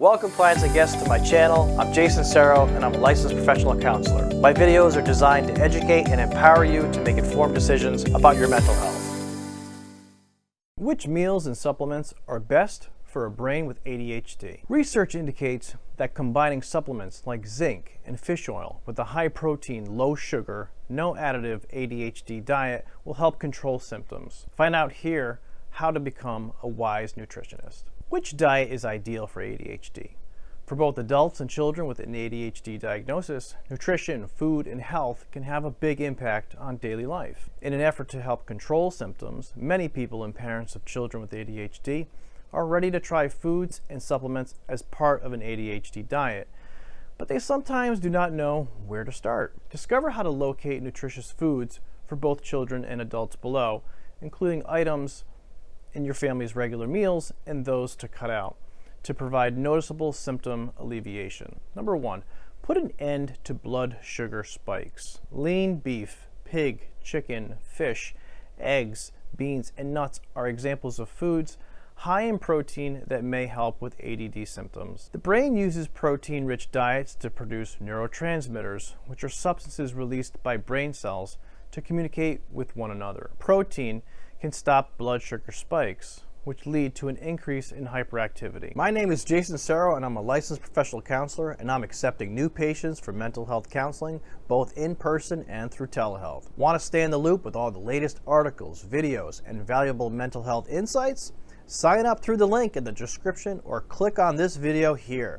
Welcome clients and guests to my channel. I'm Jason Serro and I'm a licensed professional counselor. My videos are designed to educate and empower you to make informed decisions about your mental health. Which meals and supplements are best for a brain with ADHD? Research indicates that combining supplements like zinc and fish oil with a high protein, low sugar, no additive ADHD diet will help control symptoms. Find out here how to become a wise nutritionist. Which diet is ideal for ADHD? For both adults and children with an ADHD diagnosis, nutrition, food, and health can have a big impact on daily life. In an effort to help control symptoms, many people and parents of children with ADHD are ready to try foods and supplements as part of an ADHD diet, but they sometimes do not know where to start. Discover how to locate nutritious foods for both children and adults below, including items in your family's regular meals and those to cut out to provide noticeable symptom alleviation. Number 1, put an end to blood sugar spikes. Lean beef, pig, chicken, fish, eggs, beans, and nuts are examples of foods high in protein that may help with ADD symptoms. The brain uses protein-rich diets to produce neurotransmitters, which are substances released by brain cells to communicate with one another. Protein can stop blood sugar spikes, which lead to an increase in hyperactivity. My name is Jason Serro and I'm a licensed professional counselor, and I'm accepting new patients for mental health counseling, both in person and through telehealth. Want to stay in the loop with all the latest articles, videos, and valuable mental health insights? Sign up through the link in the description or click on this video here.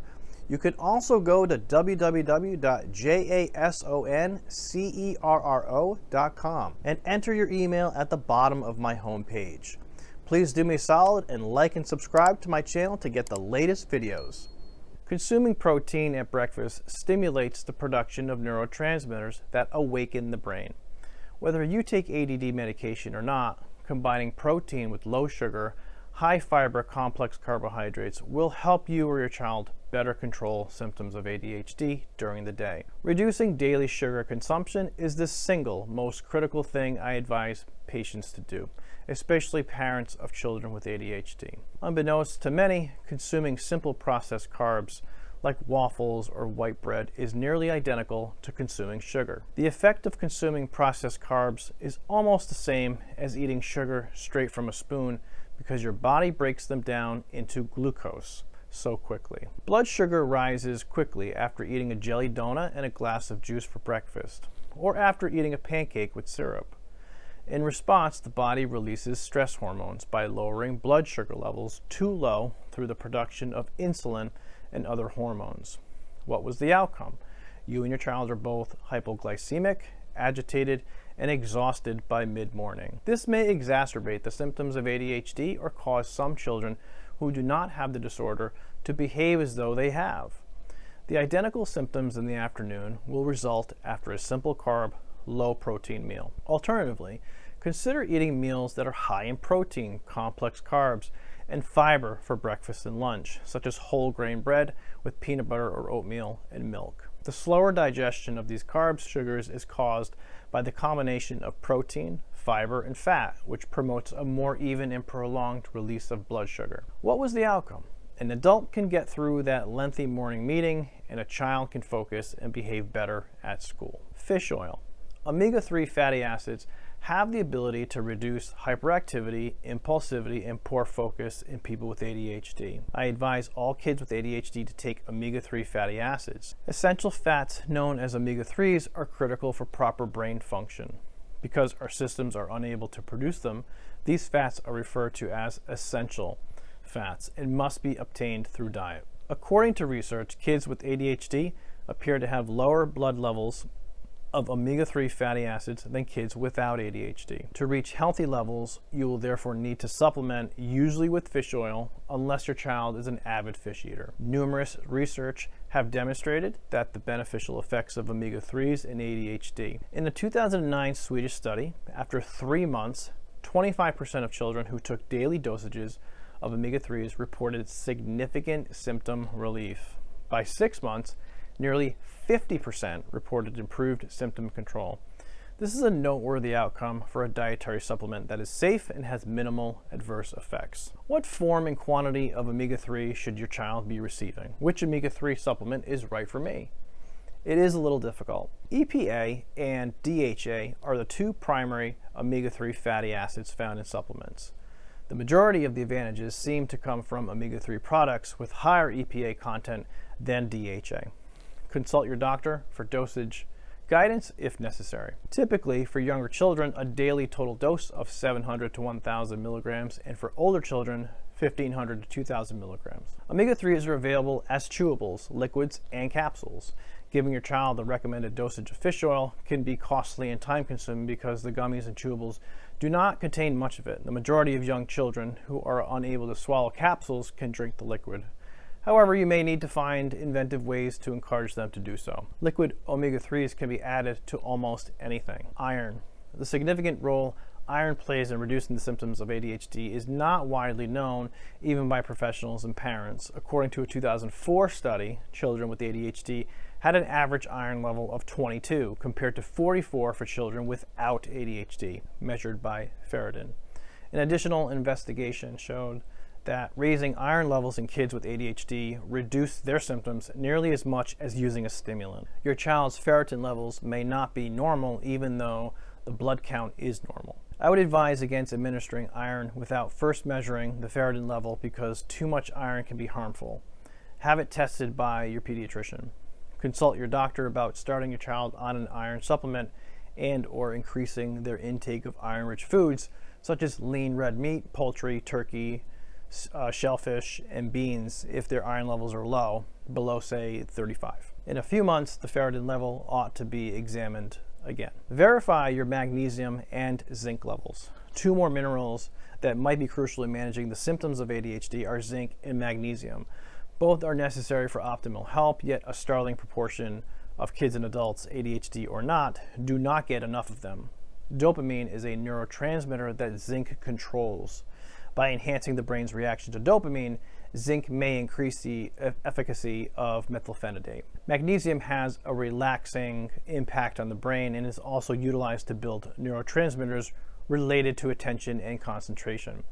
You can also go to www.jasoncerro.com and enter your email at the bottom of my homepage. Please do me a solid and like and subscribe to my channel to get the latest videos. Consuming protein at breakfast stimulates the production of neurotransmitters that awaken the brain. Whether you take ADD medication or not, combining protein with low sugar, high fiber complex carbohydrates will help you or your child better control symptoms of ADHD during the day. Reducing daily sugar consumption is the single most critical thing I advise patients to do, especially parents of children with ADHD. Unbeknownst to many, consuming simple processed carbs like waffles or white bread is nearly identical to consuming sugar. The effect of consuming processed carbs is almost the same as eating sugar straight from a spoon, because your body breaks them down into glucose so quickly. Blood sugar rises quickly after eating a jelly donut and a glass of juice for breakfast, or after eating a pancake with syrup. In response, the body releases stress hormones by lowering blood sugar levels too low through the production of insulin and other hormones. What was the outcome? You and your child are both hypoglycemic, agitated, and exhausted by mid-morning. This may exacerbate the symptoms of ADHD or cause some children who do not have the disorder to behave as though they have. The identical symptoms in the afternoon will result after a simple carb, low protein meal. Alternatively, consider eating meals that are high in protein, complex carbs, and fiber for breakfast and lunch, such as whole grain bread with peanut butter or oatmeal and milk. The slower digestion of these carbs, sugars is caused by the combination of protein, fiber, and fat, which promotes a more even and prolonged release of blood sugar. What was the outcome? An adult can get through that lengthy morning meeting, and a child can focus and behave better at school. Fish oil. Omega-3 fatty acids have the ability to reduce hyperactivity, impulsivity, and poor focus in people with ADHD. I advise all kids with ADHD to take omega-3 fatty acids. Essential fats known as omega-3s are critical for proper brain function. Because our systems are unable to produce them, these fats are referred to as essential fats and must be obtained through diet. According to research, kids with ADHD appear to have lower blood levels of omega-3 fatty acids than kids without ADHD. To reach healthy levels, you will therefore need to supplement, usually with fish oil, unless your child is an avid fish eater. Numerous research have demonstrated that the beneficial effects of omega-3s in ADHD. In a 2009 Swedish study, after 3 months, 25% of children who took daily dosages of omega-3s reported significant symptom relief. By 6 months, nearly 50% reported improved symptom control. This is a noteworthy outcome for a dietary supplement that is safe and has minimal adverse effects. What form and quantity of omega-3 should your child be receiving? Which omega-3 supplement is right for me? It is a little difficult. EPA and DHA are the two primary omega-3 fatty acids found in supplements. The majority of the advantages seem to come from omega-3 products with higher EPA content than DHA. Consult your doctor for dosage guidance if necessary. Typically, for younger children, a daily total dose of 700 to 1,000 milligrams, and for older children, 1,500 to 2,000 milligrams. Omega-3s are available as chewables, liquids, and capsules. Giving your child the recommended dosage of fish oil can be costly and time-consuming because the gummies and chewables do not contain much of it. The majority of young children who are unable to swallow capsules can drink the liquid. However, you may need to find inventive ways to encourage them to do so. Liquid omega-3s can be added to almost anything. Iron. The significant role iron plays in reducing the symptoms of ADHD is not widely known even by professionals and parents. According to a 2004 study, children with ADHD had an average iron level of 22 compared to 44 for children without ADHD, measured by ferritin. An additional investigation showed that raising iron levels in kids with ADHD reduced their symptoms nearly as much as using a stimulant. Your child's ferritin levels may not be normal even though the blood count is normal. I would advise against administering iron without first measuring the ferritin level because too much iron can be harmful. Have it tested by your pediatrician. Consult your doctor about starting your child on an iron supplement and or increasing their intake of iron-rich foods such as lean red meat, poultry, turkey, shellfish, and beans if their iron levels are low, below say 35. In a few months, the ferritin level ought to be examined again. Verify your magnesium and zinc levels. Two more minerals that might be crucial in managing the symptoms of ADHD are zinc and magnesium. Both are necessary for optimal health, yet a startling proportion of kids and adults, ADHD or not, do not get enough of them. Dopamine is a neurotransmitter that zinc controls. By enhancing the brain's reaction to dopamine, zinc may increase the efficacy of methylphenidate. Magnesium has a relaxing impact on the brain and is also utilized to build neurotransmitters related to attention and concentration.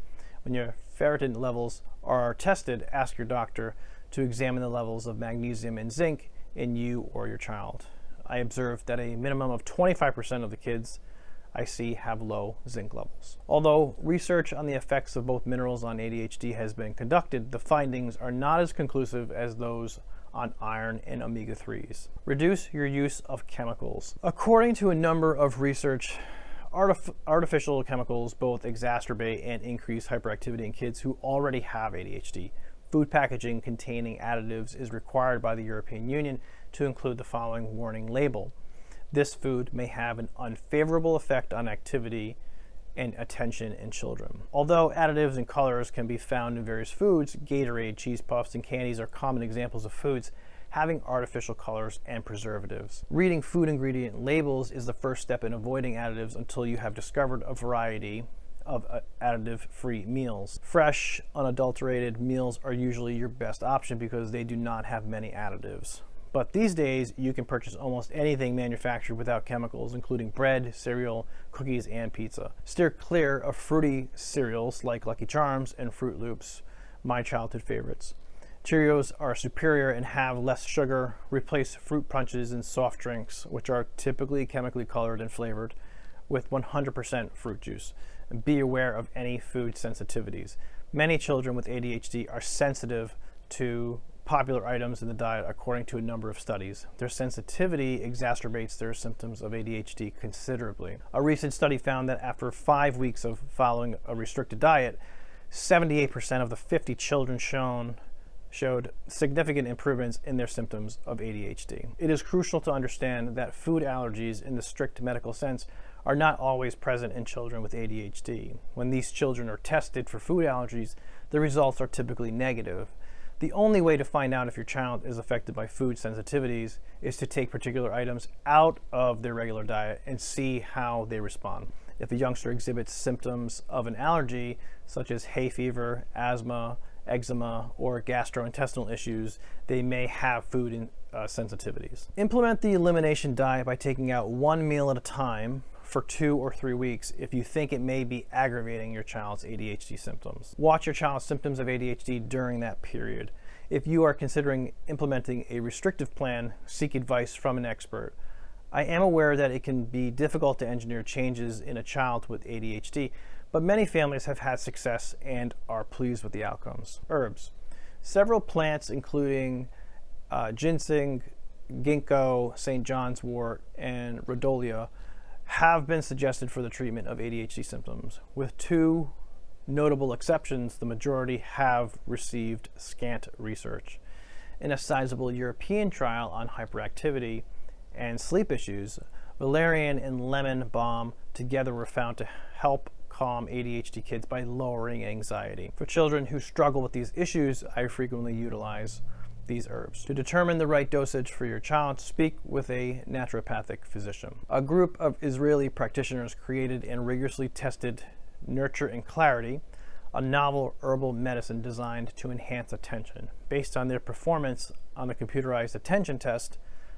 When your ferritin levels are tested, ask your doctor to examine the levels of magnesium and zinc in you or your child. I observed that a minimum of 25% of the kids I see have low zinc levels. Although research on the effects of both minerals on ADHD has been conducted, the findings are not as conclusive as those on iron and omega-3s. Reduce your use of chemicals. According to a number of research, artificial chemicals both exacerbate and increase hyperactivity in kids who already have ADHD. Food packaging containing additives is required by the European Union to include the following warning label. This food may have an unfavorable effect on activity and attention in children. Although additives and colors can be found in various foods, Gatorade, cheese puffs, and candies are common examples of foods having artificial colors and preservatives. Reading food ingredient labels is the first step in avoiding additives until you have discovered a variety of additive-free meals. Fresh, unadulterated meals are usually your best option because they do not have many additives. But these days, you can purchase almost anything manufactured without chemicals, including bread, cereal, cookies, and pizza. Steer clear of fruity cereals like Lucky Charms and Fruit Loops, my childhood favorites. Cheerios are superior and have less sugar. Replace fruit punches and soft drinks, which are typically chemically colored and flavored, with 100% fruit juice. And be aware of any food sensitivities. Many children with ADHD are sensitive to popular items in the diet according to a number of studies. Their sensitivity exacerbates their symptoms of ADHD considerably. A recent study found that after 5 weeks of following a restricted diet, 78% of the 50 children showed significant improvements in their symptoms of ADHD. It is crucial to understand that food allergies in the strict medical sense are not always present in children with ADHD. When these children are tested for food allergies, the results are typically negative. The only way to find out if your child is affected by food sensitivities is to take particular items out of their regular diet and see how they respond. If a youngster exhibits symptoms of an allergy, such as hay fever, asthma, eczema, or gastrointestinal issues, they may have food sensitivities. Implement the elimination diet by taking out one meal at a time for 2 or 3 weeks if you think it may be aggravating your child's ADHD symptoms. Watch your child's symptoms of ADHD during that period. If you are considering implementing a restrictive plan, seek advice from an expert. I am aware that it can be difficult to engineer changes in a child with ADHD, but many families have had success and are pleased with the outcomes. Herbs. Several plants, including ginseng, ginkgo, St. John's wort, and rhodolia, have been suggested for the treatment of ADHD symptoms. With 2 notable exceptions, the majority have received scant research. In a sizable European trial on hyperactivity and sleep issues, valerian and lemon balm together were found to help calm ADHD kids by lowering anxiety. For children who struggle with these issues, I frequently utilize these herbs. To determine the right dosage for your child, speak with a naturopathic physician. A group of Israeli practitioners created and rigorously tested Nurture and Clarity, a novel herbal medicine designed to enhance attention. Based on their performance on the computerized attention test,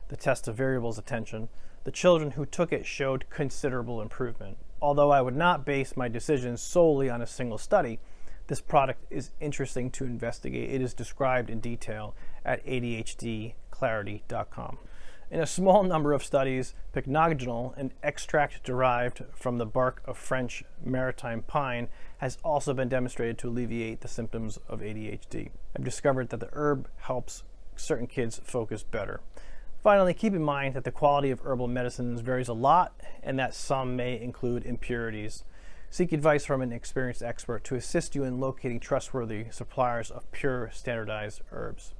the test of variables attention, the children who took it showed considerable improvement. Although I would not base my decisions solely on a single study, this product is interesting to investigate. It is described in detail at ADHDclarity.com. In a small number of studies, pycnogenol, an extract derived from the bark of French maritime pine, has also been demonstrated to alleviate the symptoms of ADHD. I've discovered that the herb helps certain kids focus better. Finally, keep in mind that the quality of herbal medicines varies a lot and that some may include impurities. Seek advice from an experienced expert to assist you in locating trustworthy suppliers of pure, standardized herbs.